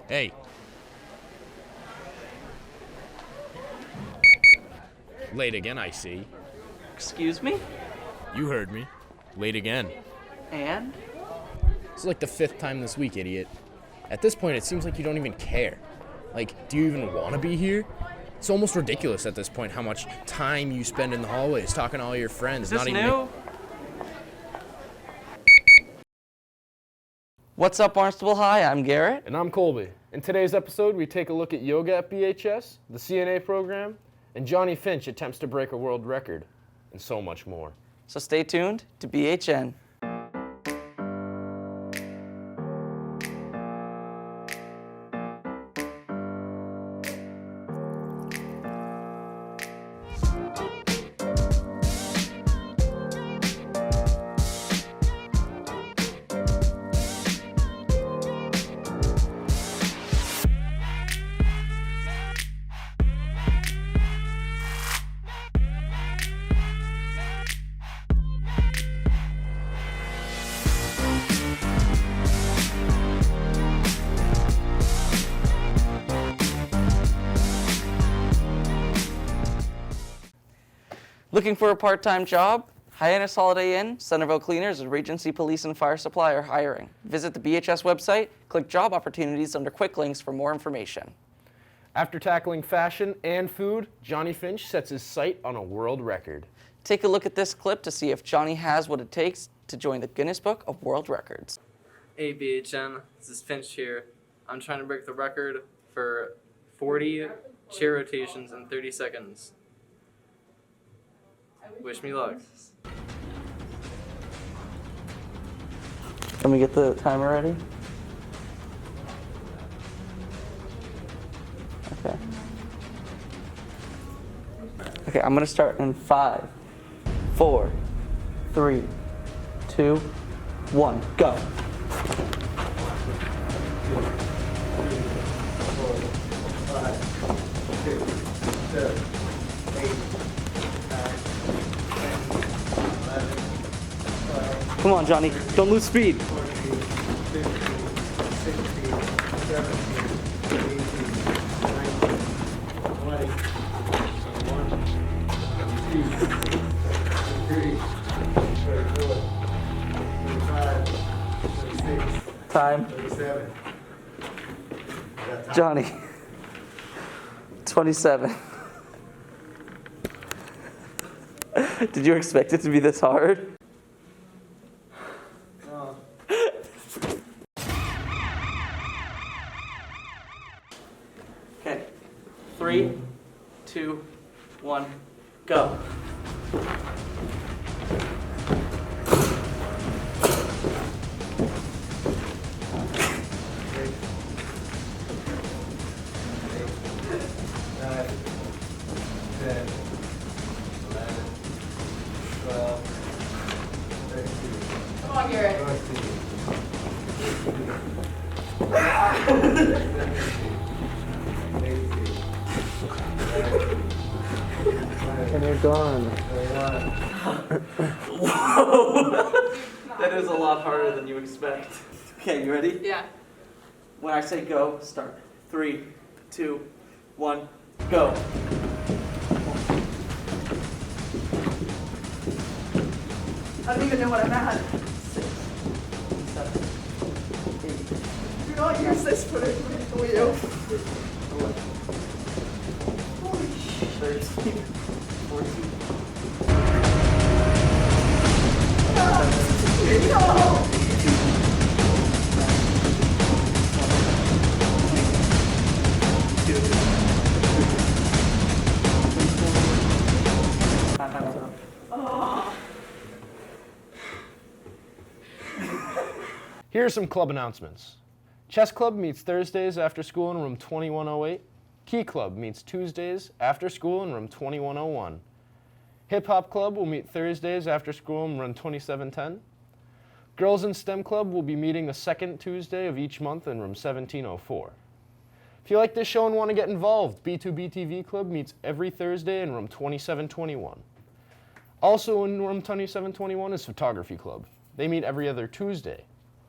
Hey. Late again, I see. Excuse me? You heard me. Late again. And? It's like the 5th time this week, idiot. At this point, it seems like you don't even care. Like, do you even want to be here? It's almost ridiculous at this point how much time you spend in the hallways talking to all your friends. Is this not even new? What's up, Barnstable High? I'm Garrett. And I'm Colby. In today's episode, we take a look at yoga at BHS, the CNA program, and Johnny Finch attempts to break a world record, and so much more. So stay tuned to BHN. Looking for a part-time job? Hyannis Holiday Inn, Centerville Cleaners, and Regency Police and Fire Supply are hiring. Visit the BHS website, click Job Opportunities under Quick Links for more information. After tackling fashion and food, Johnny Finch sets his sight on a world record. Take a look at this clip to see if Johnny has what it takes to join the Guinness Book of World Records. Hey BHN, this is Finch here. I'm trying to break the record for 40 chair rotations in 30 seconds. Wish me luck. Let me get the timer ready. Okay. Okay, I'm gonna start in 5, 4, 3, 2, 1, go. Come on, Johnny, don't lose speed. Time. Johnny. 27. Did you expect it to be this hard? Okay. 3, 2, 1, go. Come on, Garrett. And they're gone. Whoa! That is a lot harder than you expect. Okay, you ready? Yeah. When I say go, start. 3, 2, 1, go. I don't even know what I'm at. 6, 7, 8. Do not use this for the wheel. 13, 14. No! Time's up. Oh. Here are some club announcements. Chess Club meets Thursdays after school in room 2108. Key Club meets Tuesdays after school in room 2101. Hip Hop Club will meet Thursdays after school in room 2710. Girls in STEM Club will be meeting the second Tuesday of each month in room 1704. If you like this show and want to get involved, B2B TV Club meets every Thursday in room 2721. Also in room 2721 is Photography Club. They meet every other Tuesday,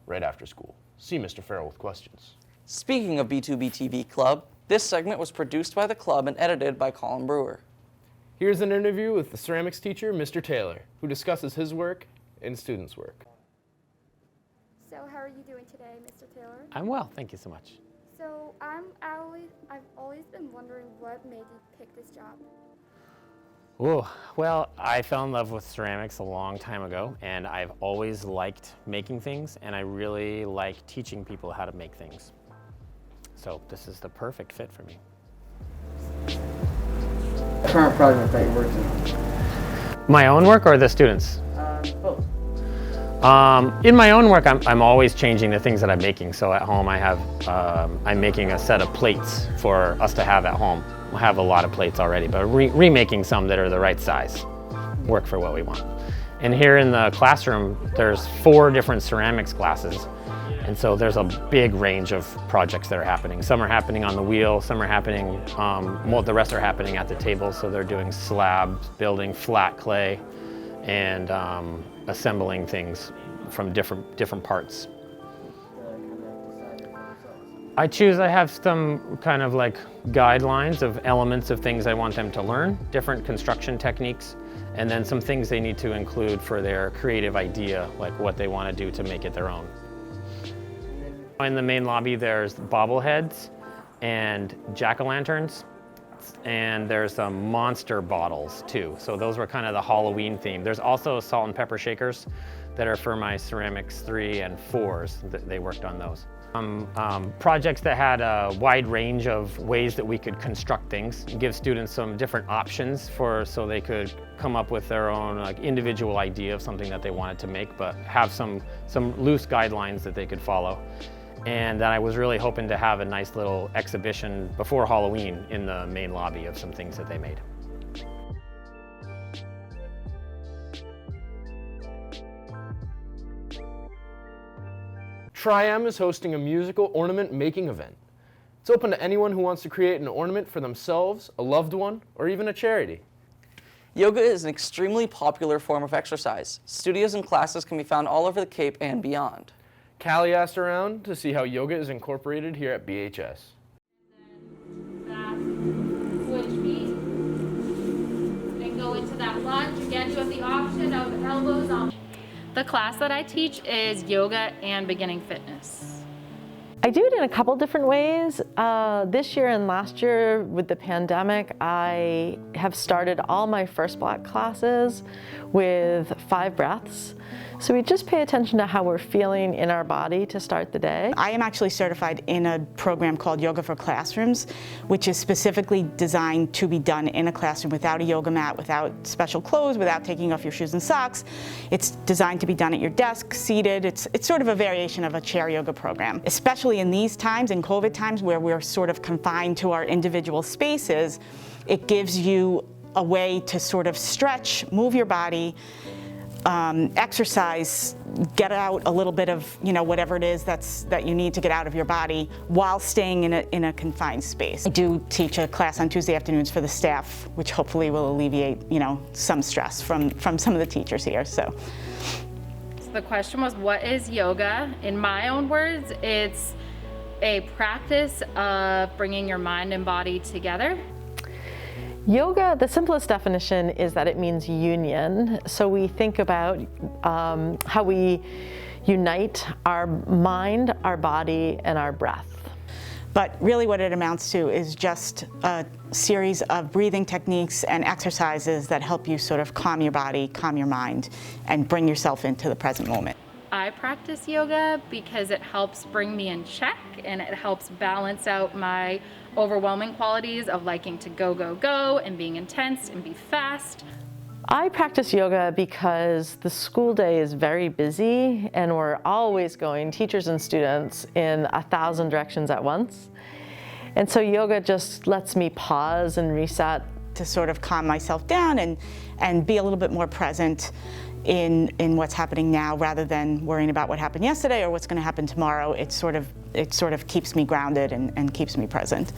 right after school. See Mr. Farrell with questions. Speaking of B2B TV Club, this segment was produced by the club and edited by Colin Brewer. Here's an interview with the ceramics teacher, Mr. Taylor, who discusses his work and students' work. So how are you doing today, Mr. Taylor? I'm well, thank you so much. So I've always been wondering what made you pick this job. Ooh, well, I fell in love with ceramics a long time ago, and I've always liked making things, and I really like teaching people how to make things. So this is the perfect fit for me. Current project that you're working on? My own work or the students? Both. In my own work, I'm always changing the things that I'm making. So at home, I'm making a set of plates for us to have at home. We have a lot of plates already, but remaking some that are the right size, work for what we want. And here in the classroom, there's 4 different ceramics classes. And so there's a big range of projects that are happening. Some are happening on the wheel, some are happening, the rest are happening at the table. So they're doing slabs, building flat clay, and assembling things from different parts. I have some kind of like guidelines of elements of things I want them to learn, different construction techniques, and then some things they need to include for their creative idea, like what they want to do to make it their own. In the main lobby, there's bobbleheads and jack-o'-lanterns, and there's some monster bottles too. So those were kind of the Halloween theme. There's also salt and pepper shakers that are for my ceramics 3 and 4s. They worked on those. Projects that had a wide range of ways that we could construct things, give students some different options so they could come up with their own individual idea of something that they wanted to make, but have some loose guidelines that they could follow. And then I was really hoping to have a nice little exhibition before Halloween in the main lobby of some things that they made. Tri-M is hosting a musical ornament making event. It's open to anyone who wants to create an ornament for themselves, a loved one, or even a charity. Yoga is an extremely popular form of exercise. Studios and classes can be found all over the Cape and beyond. Callie asked around to see how yoga is incorporated here at BHS. That switch feet. Then go into that lunge. Again, you have the option of elbows on. The class that I teach is yoga and beginning fitness. I do it in a couple different ways. This year and last year with the pandemic, I have started all my first block classes with 5 breaths. So we just pay attention to how we're feeling in our body to start the day. I am actually certified in a program called Yoga for Classrooms, which is specifically designed to be done in a classroom without a yoga mat, without special clothes, without taking off your shoes and socks. It's designed to be done at your desk, seated. It's sort of a variation of a chair yoga program. Especially in these times, in COVID times, where we're sort of confined to our individual spaces, it gives you a way to sort of stretch, move your body, exercise, get out a little bit of, whatever it is that you need to get out of your body while staying in a confined space. I do teach a class on Tuesday afternoons for the staff, which hopefully will alleviate, some stress from some of the teachers here. So The question was, what is yoga? In my own words, it's a practice of bringing your mind and body together. Yoga, the simplest definition is that it means union. So we think about how we unite our mind, our body, and our breath. But really what it amounts to is just a series of breathing techniques and exercises that help you sort of calm your body, calm your mind, and bring yourself into the present moment. I practice yoga because it helps bring me in check and it helps balance out my overwhelming qualities of liking to go, go, go and being intense and be fast. I practice yoga because the school day is very busy and we're always going, teachers and students, in 1,000 directions at once. And so yoga just lets me pause and reset. To sort of calm myself down and be a little bit more present in what's happening now rather than worrying about what happened yesterday or what's going to happen tomorrow. It sort of keeps me grounded and keeps me present.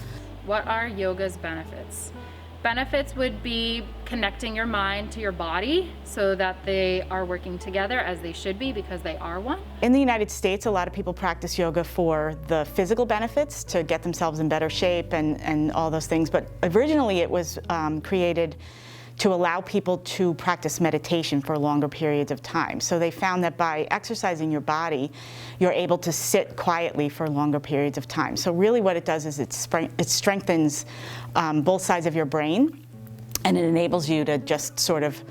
What are yoga's benefits? Benefits would be connecting your mind to your body so that they are working together as they should be, because they are one. In the United States, a lot of people practice yoga for the physical benefits, to get themselves in better shape and all those things. But originally it was created to allow people to practice meditation for longer periods of time. So they found that by exercising your body, you're able to sit quietly for longer periods of time. So really what it does is it strengthens both sides of your brain, and it enables you to just sort of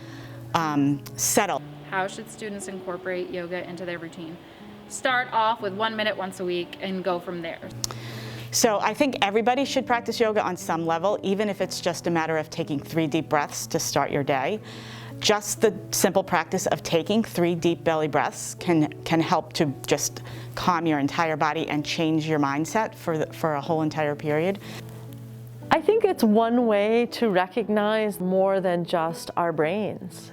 settle. How should students incorporate yoga into their routine? Start off with 1 minute once a week and go from there. So I think everybody should practice yoga on some level, even if it's just a matter of taking 3 deep breaths to start your day. Just the simple practice of taking 3 deep belly breaths can help to just calm your entire body and change your mindset for a whole entire period. I think it's one way to recognize more than just our brains.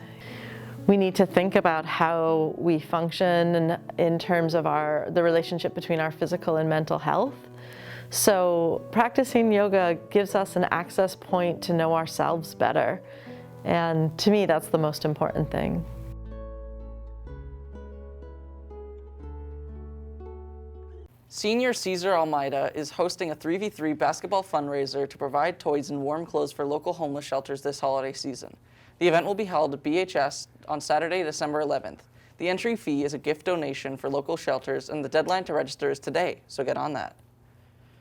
We need to think about how we function in terms of the relationship between our physical and mental health. So practicing yoga gives us an access point to know ourselves better. And to me, that's the most important thing. Senior Cesar Almeida is hosting a 3v3 basketball fundraiser to provide toys and warm clothes for local homeless shelters this holiday season. The event will be held at BHS on Saturday, December 11th. The entry fee is a gift donation for local shelters, and the deadline to register is today, so get on that.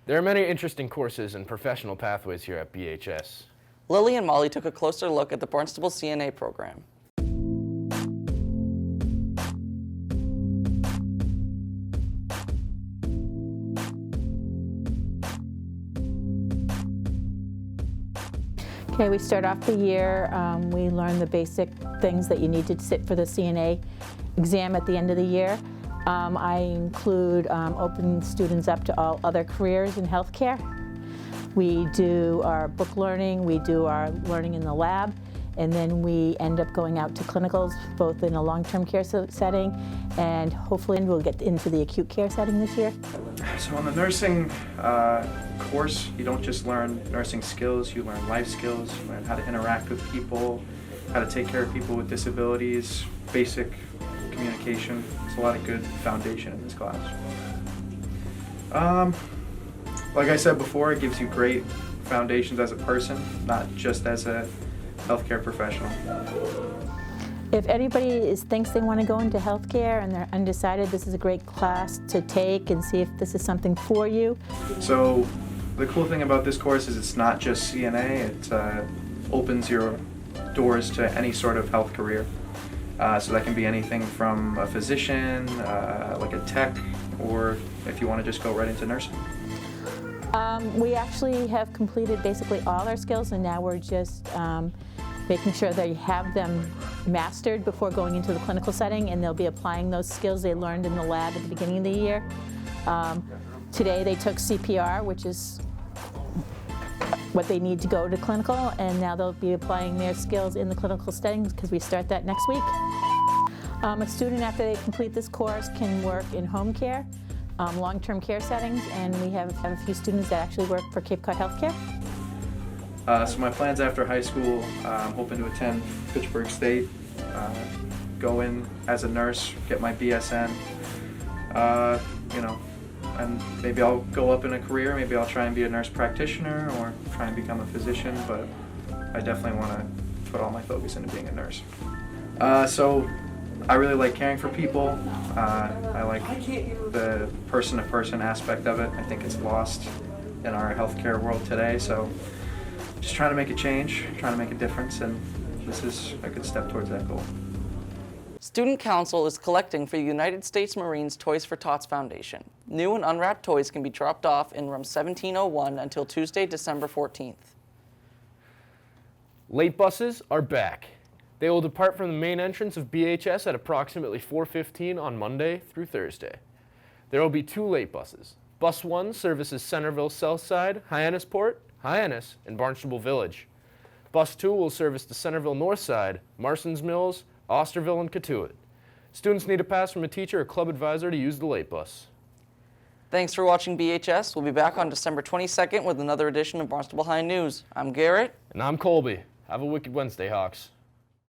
There are many interesting courses and professional pathways here at BHS. Lily and Molly took a closer look at the Barnstable CNA program. Okay, we start off the year, we learn the basic things that you need to sit for the CNA exam at the end of the year. I include opening students up to all other careers in healthcare. We do our book learning, we do our learning in the lab, and then we end up going out to clinicals, both in a long-term care setting, and hopefully we'll get into the acute care setting this year. So on the nursing course, you don't just learn nursing skills, you learn life skills, you learn how to interact with people, how to take care of people with disabilities, basic communication. It's a lot of good foundation in this class. Like I said before, it gives you great foundations as a person, not just as a healthcare professional. If anybody thinks they want to go into healthcare and they're undecided, this is a great class to take and see if this is something for you. So the cool thing about this course is it's not just CNA, it opens your doors to any sort of health career. So that can be anything from a physician, like a tech, or if you want to just go right into nursing. We actually have completed basically all our skills, and now we're just making sure that you have them mastered before going into the clinical setting, and they'll be applying those skills they learned in the lab at the beginning of the year. Today they took CPR, which is what they need to go to clinical, and now they'll be applying their skills in the clinical settings because we start that next week. A student, after they complete this course, can work in home care, long-term care settings, and we have a few students that actually work for Cape Cod Healthcare. So my plans after high school, I'm hoping to attend Fitchburg State, go in as a nurse, get my BSN, and maybe I'll go up in a career, maybe I'll try and be a nurse practitioner or try and become a physician, but I definitely want to put all my focus into being a nurse. So I really like caring for people. I like the person-to-person aspect of it. I think it's lost in our healthcare world today, so just trying to make a change, trying to make a difference, and this is a good step towards that goal. Student Council is collecting for the United States Marines Toys for Tots Foundation. New and unwrapped toys can be dropped off in room 1701 until Tuesday, December 14th. Late buses are back. They will depart from the main entrance of BHS at approximately 4:15 on Monday through Thursday. There will be 2 late buses. Bus 1 services Centerville Southside, Hyannisport, Hyannis, and Barnstable Village. Bus 2 will service the Centerville Northside, Marston's Mills, Osterville, and Cotuit. Students need a pass from a teacher or club advisor to use the late bus. Thanks for watching BHS. We'll be back on December 22nd with another edition of Barnstable High News. I'm Garrett. And I'm Colby. Have a wicked Wednesday, Hawks.